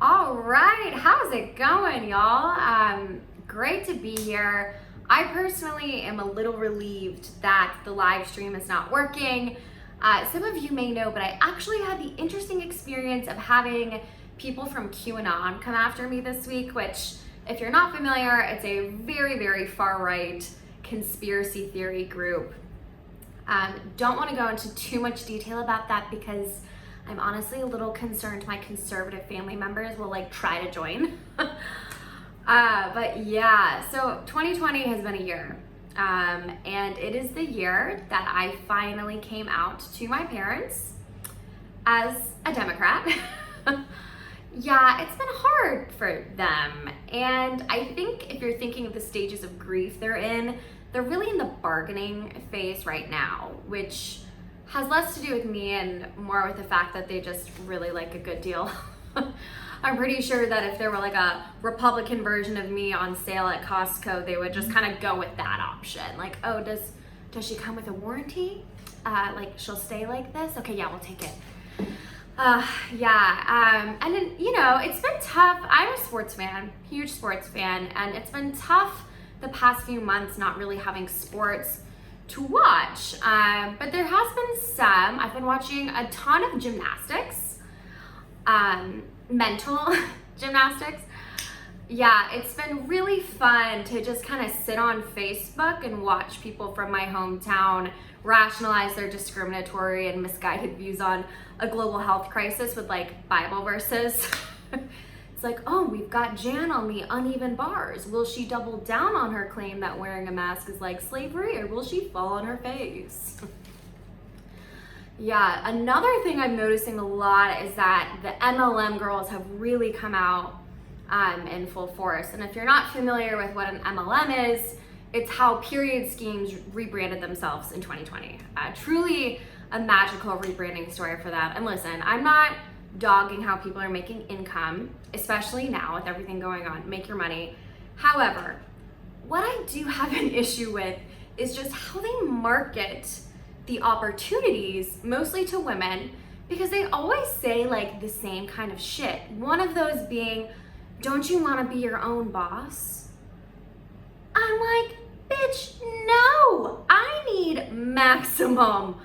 All right, how's it going, y'all? Great to be here. I personally am a little relieved that the live stream is not working. Some of you may know, but I actually had the interesting experience of having people from QAnon come after me this week, which, if you're not familiar, it's a very, very far-right conspiracy theory group. Don't want to go into too much detail about that because I'm honestly a little concerned my conservative family members will try to join. But yeah, so 2020 has been a year. And it is the year that I finally came out to my parents as a Democrat. Yeah, it's been hard for them. And I think if you're thinking of the stages of grief they're really in the bargaining phase right now, which has less to do with me and more with the fact that they just really like a good deal. I'm pretty sure that if there were a Republican version of me on sale at Costco, they would just kind of go with that option. Oh, does she come with a warranty? She'll stay like this? Okay, yeah, we'll take it. And then, it's been tough. I'm a sports fan, huge sports fan, and it's been tough the past few months not really having sports to watch, but there has been some. I've been watching a ton of gymnastics, mental gymnastics. Yeah, it's been really fun to just kind of sit on Facebook and watch people from my hometown rationalize their discriminatory and misguided views on a global health crisis with Bible verses. It's oh, we've got Jan on the uneven bars. Will she double down on her claim that wearing a mask is like slavery, or will she fall on her face? Yeah, another thing I'm noticing a lot is that the MLM girls have really come out in full force. And if you're not familiar with what an MLM is, it's how period schemes rebranded themselves in 2020. Truly a magical rebranding story for them. And listen, I'm not dogging how people are making income, especially now with everything going on. Make your money. However, what I do have an issue with is just how they market the opportunities, mostly to women, because they always say the same kind of shit. One of those being, don't you want to be your own boss? I'm like, bitch, no, I need maximum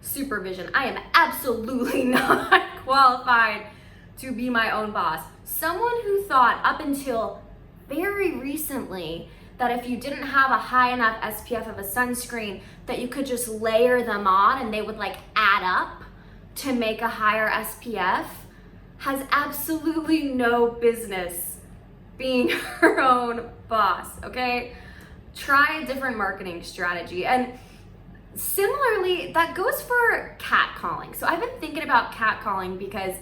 supervision. I am absolutely not qualified to be my own boss. Someone who thought up until very recently that if you didn't have a high enough SPF of a sunscreen that you could just layer them on and they would add up to make a higher SPF has absolutely no business being her own boss, okay? Try a different marketing strategy. And similarly, that goes for catcalling. So I've been thinking about catcalling because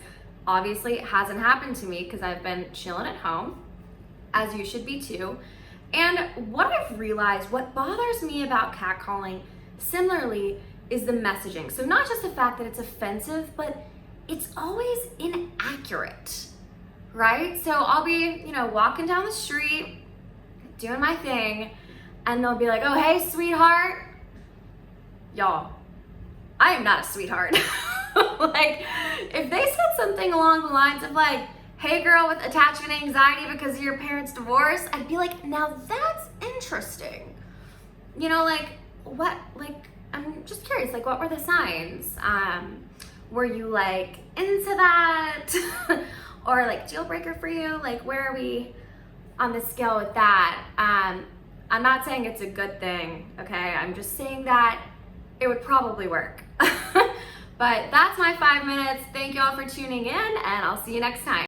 obviously it hasn't happened to me because I've been chilling at home, as you should be too. And what I've realized, what bothers me about catcalling, similarly, is the messaging. So not just the fact that it's offensive, but it's always inaccurate, right? So I'll be, walking down the street, doing my thing, and they'll be like, oh, hey, sweetheart. Y'all, I am not a sweetheart. If they said something along the lines of hey girl with attachment anxiety because of your parents' divorce, I'd be like, now that's interesting. What, I'm just curious, what were the signs? Were you into that? Or deal breaker for you? Where are we on the scale with that? I'm not saying it's a good thing, okay? I'm just saying that it would probably work. But that's my 5 minutes. Thank you all for tuning in, and I'll see you next time.